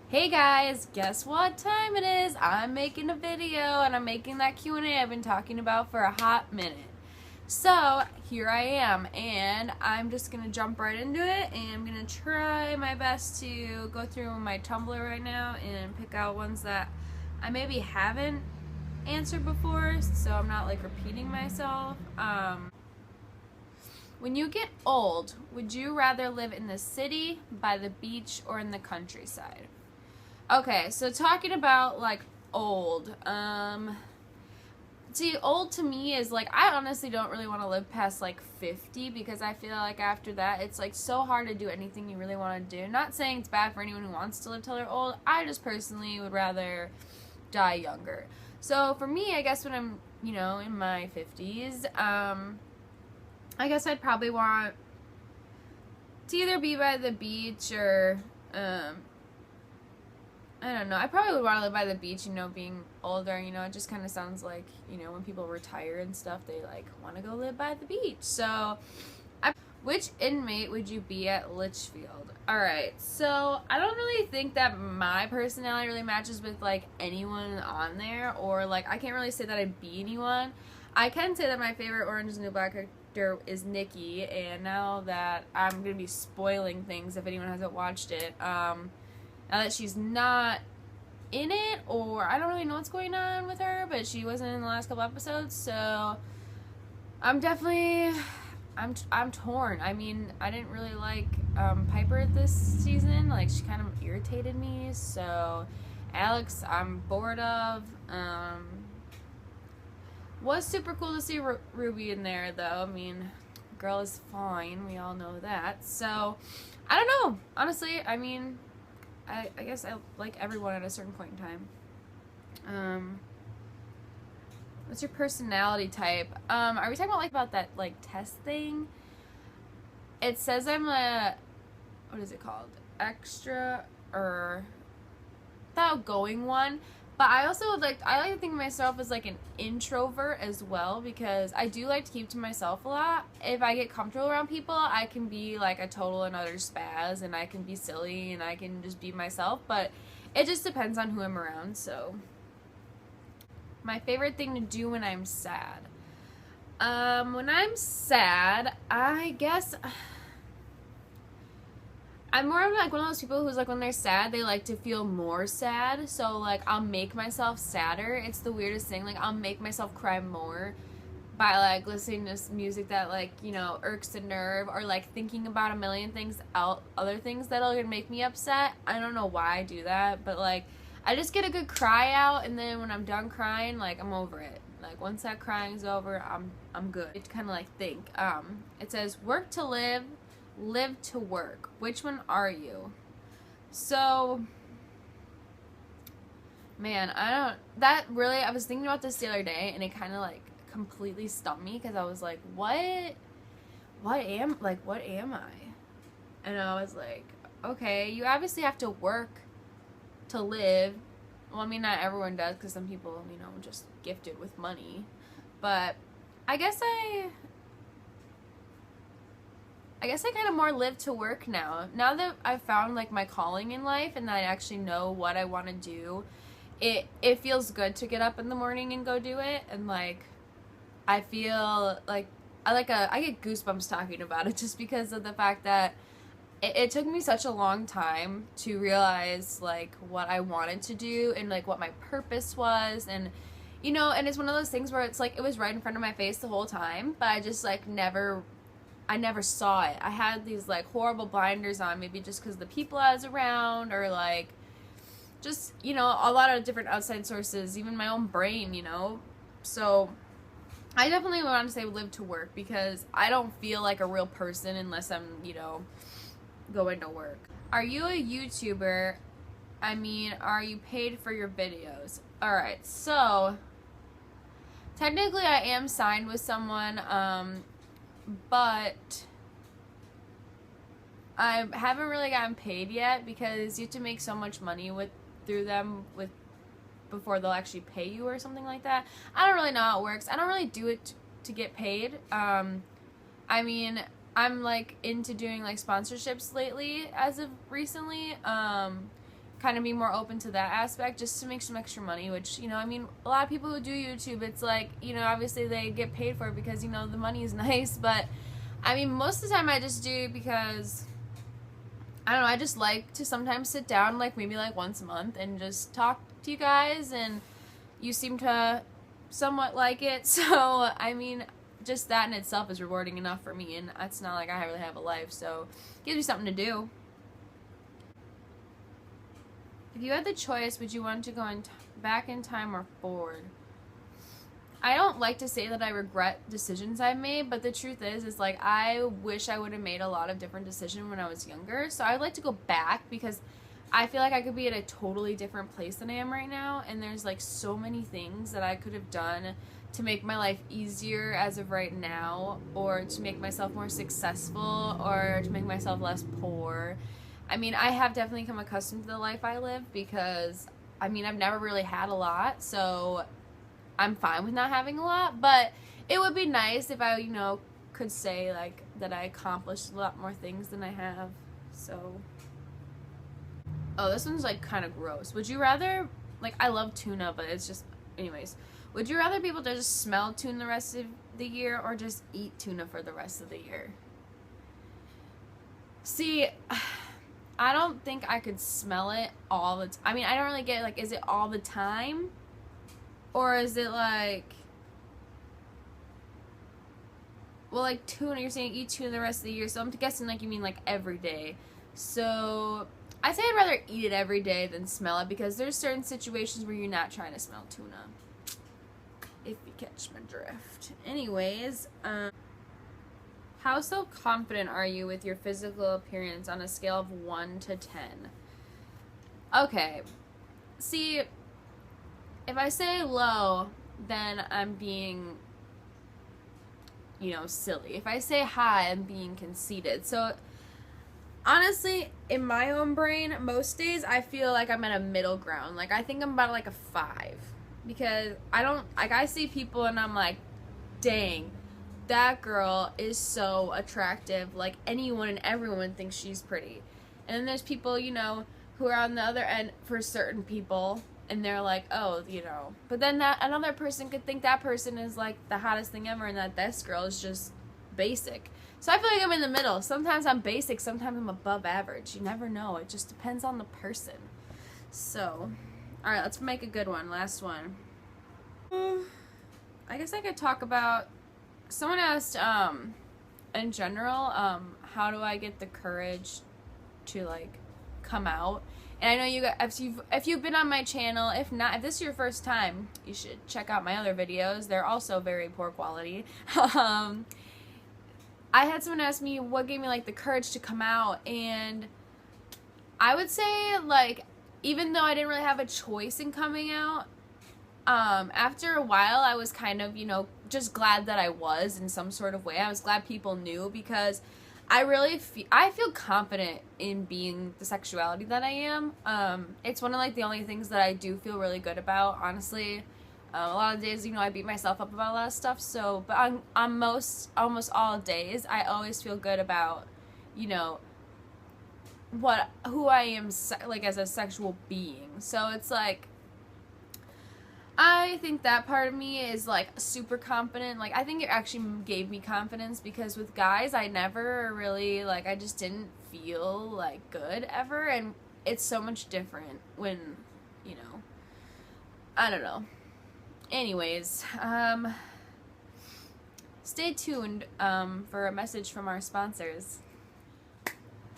Hey guys, guess what time it is? I'm making a video and I'm making that Q&A I've been talking about for a hot minute. So here I am and I'm just gonna jump right into it and I'm gonna try my best to go through my Tumblr right now and pick out ones that I maybe haven't answered before so I'm not like repeating myself. When you get old, would you rather live in the city, by the beach, or in the countryside? Okay, so talking about like old, see, old to me is like, I honestly don't really want to live past like 50 because I feel like after that it's like so hard to do anything you really want to do. Not saying it's bad for anyone who wants to live till they're old. I just personally would rather die younger. So for me, I guess when I'm, in my 50s, I guess I'd probably want to either be by the beach or, I don't know. I probably would want to live by the beach, being older, it just kind of sounds like, when people retire and stuff, they like want to go live by the beach. So, which inmate would you be at Litchfield? Alright, so I don't really think that my personality really matches with like anyone on there, or like I can't really say that I'd be anyone. I can say that my favorite Orange is the New Black character is Nikki, and now that I'm going to be spoiling things if anyone hasn't watched it, now that she's not in it, or I don't really know what's going on with her, but she wasn't in the last couple episodes, so I'm definitely, I'm torn. I mean, I didn't really like Piper this season. Like, she kind of irritated me, so Alex I'm bored of. Was super cool to see Ruby in there, though. I mean, girl is fine. We all know that. So, I don't know. Honestly, I mean, I guess I like everyone at a certain point in time. What's your personality type? Are we talking about that, like, test thing? It says I'm a, what is it called? Extra, or the outgoing one. But I also I like to think of myself as like an introvert as well, because I do like to keep to myself a lot. If I get comfortable around people, I can be like a total and utter spaz, and I can be silly, and I can just be myself, but it just depends on who I'm around. So my favorite thing to do when I'm sad. When I'm sad, I guess I'm more of like one of those people who's like, when they're sad, they like to feel more sad. So like, I'll make myself sadder. It's the weirdest thing. Like, I'll make myself cry more by like listening to music that like, irks the nerve, or like thinking about a million things other things that'll make me upset. I don't know why I do that, but like, I just get a good cry out, and then when I'm done crying, like, I'm over it. Like, once that crying's over, I'm good. It's kind of like think. It says work to live, live to work. Which one are you? So, man, I was thinking about this the other day, and it kind of like completely stumped me, because I was like, what am I? And I was like, okay, you obviously have to work to live. Well, I mean, not everyone does, because some people, just gifted with money. But I guess I kind of more live to work now. Now that I've found like my calling in life, and that I actually know what I want to do, it feels good to get up in the morning and go do it. And like, I feel like I get goosebumps talking about it, just because of the fact that it took me such a long time to realize like what I wanted to do, and like what my purpose was, and and it's one of those things where it's like it was right in front of my face the whole time, but I just like I never saw it. I had these like horrible blinders on, maybe just because the people I was around, or like just a lot of different outside sources, even my own brain, so I definitely want to say live to work, because I don't feel like a real person unless I'm going to work. Are you a YouTuber? I mean, are you paid for your videos? Alright, so technically I am signed with someone, but I haven't really gotten paid yet, because you have to make so much money through them before they'll actually pay you or something like that. I don't really know how it works. I don't really do it to get paid. I mean, I'm like into doing like sponsorships lately, as of recently, kind of be more open to that aspect just to make some extra money, which, you know, I mean, a lot of people who do YouTube, it's like, you know, obviously they get paid for it because, you know, the money is nice, but I mean, most of the time I just do it because, I don't know, I just like to sometimes sit down, like maybe like once a month and just talk to you guys, and you seem to somewhat like it, so I mean, just that in itself is rewarding enough for me, and it's not like I really have a life, so it gives me something to do. If you had the choice, would you want to go back in time or forward? I don't like to say that I regret decisions I've made, but the truth is like I wish I would have made a lot of different decisions when I was younger. So I'd like to go back because I feel like I could be at a totally different place than I am right now, and there's like so many things that I could have done to make my life easier as of right now, or to make myself more successful, or to make myself less poor. I mean, I have definitely come accustomed to the life I live because, I mean, I've never really had a lot, so I'm fine with not having a lot, but it would be nice if I, you know, could say, like, that I accomplished a lot more things than I have, so. Oh, this one's, like, kind of gross. Would you rather, like, I love tuna, but it's just, anyways. Would you rather be able to just smell tuna the rest of the year or just eat tuna for the rest of the year? See, I don't think I could smell it all the time. I mean, I don't really get, like, is it all the time? Or is it like, well, like tuna, you're saying eat tuna the rest of the year, so I'm guessing like you mean like every day. So I say I'd rather eat it every day than smell it, because there's certain situations where you're not trying to smell tuna, if you catch my drift. Anyways, how self-confident are you with your physical appearance on a scale of 1 to 10? Okay, see, if I say low, then I'm being, you know, silly. If I say high, I'm being conceited. So, honestly, in my own brain, most days I feel like I'm at a middle ground. Like, I think I'm about like a 5. Because I don't, like, I see people and I'm like, dang, that girl is so attractive. Like, anyone and everyone thinks she's pretty. And then there's people, you know, who are on the other end for certain people, and they're like, oh, you know. But then that another person could think that person is like the hottest thing ever, and that this girl is just basic. So I feel like I'm in the middle. Sometimes I'm basic, sometimes I'm above average. You never know. It just depends on the person. So, alright, let's make a good one. Last one. I guess I could talk about, someone asked, in general, how do I get the courage to, like, come out? And I know you guys, if you've been on my channel, if not, if this is your first time, you should check out my other videos. They're also very poor quality. I had someone ask me what gave me, like, the courage to come out, and I would say, like, even though I didn't really have a choice in coming out, after a while I was kind of, you know, just glad that I was in some sort of way. I was glad people knew, because I really feel confident in being the sexuality that I am. It's one of, like, the only things that I do feel really good about, honestly. A lot of days, you know, I beat myself up about a lot of stuff, so, but on almost all days, I always feel good about, you know, who I am, like, as a sexual being. So it's like, I think that part of me is, like, super confident. Like, I think it actually gave me confidence, because with guys, I never really, like, I just didn't feel, like, good ever, and it's so much different when, you know, I don't know. Anyways, stay tuned, for a message from our sponsors.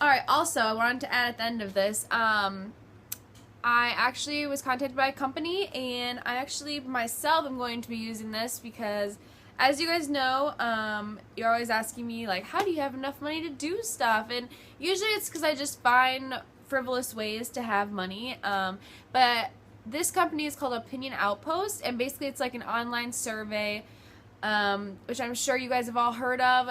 Alright, also, I wanted to add at the end of this, I actually was contacted by a company, and I actually myself am going to be using this because, as you guys know, you're always asking me, like, how do you have enough money to do stuff? And usually it's because I just find frivolous ways to have money. But this company is called Opinion Outpost, and basically it's like an online survey, which I'm sure you guys have all heard of,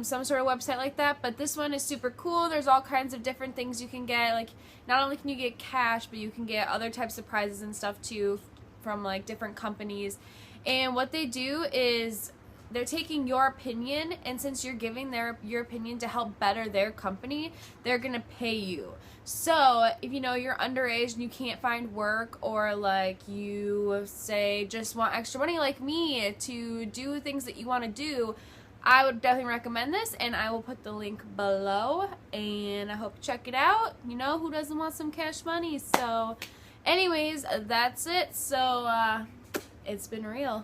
some sort of website like that, but this one is super cool. There's all kinds of different things you can get. Like, not only can you get cash, but you can get other types of prizes and stuff too from, like, different companies. And what they do is they're taking your opinion, and since you're giving your opinion to help better their company, they're gonna pay you. So if you know you're underage and you can't find work, or like you say just want extra money like me to do things that you want to do, I would definitely recommend this, and I will put the link below, and I hope you check it out. You know, who doesn't want some cash money? So anyways, that's it. So it's been real.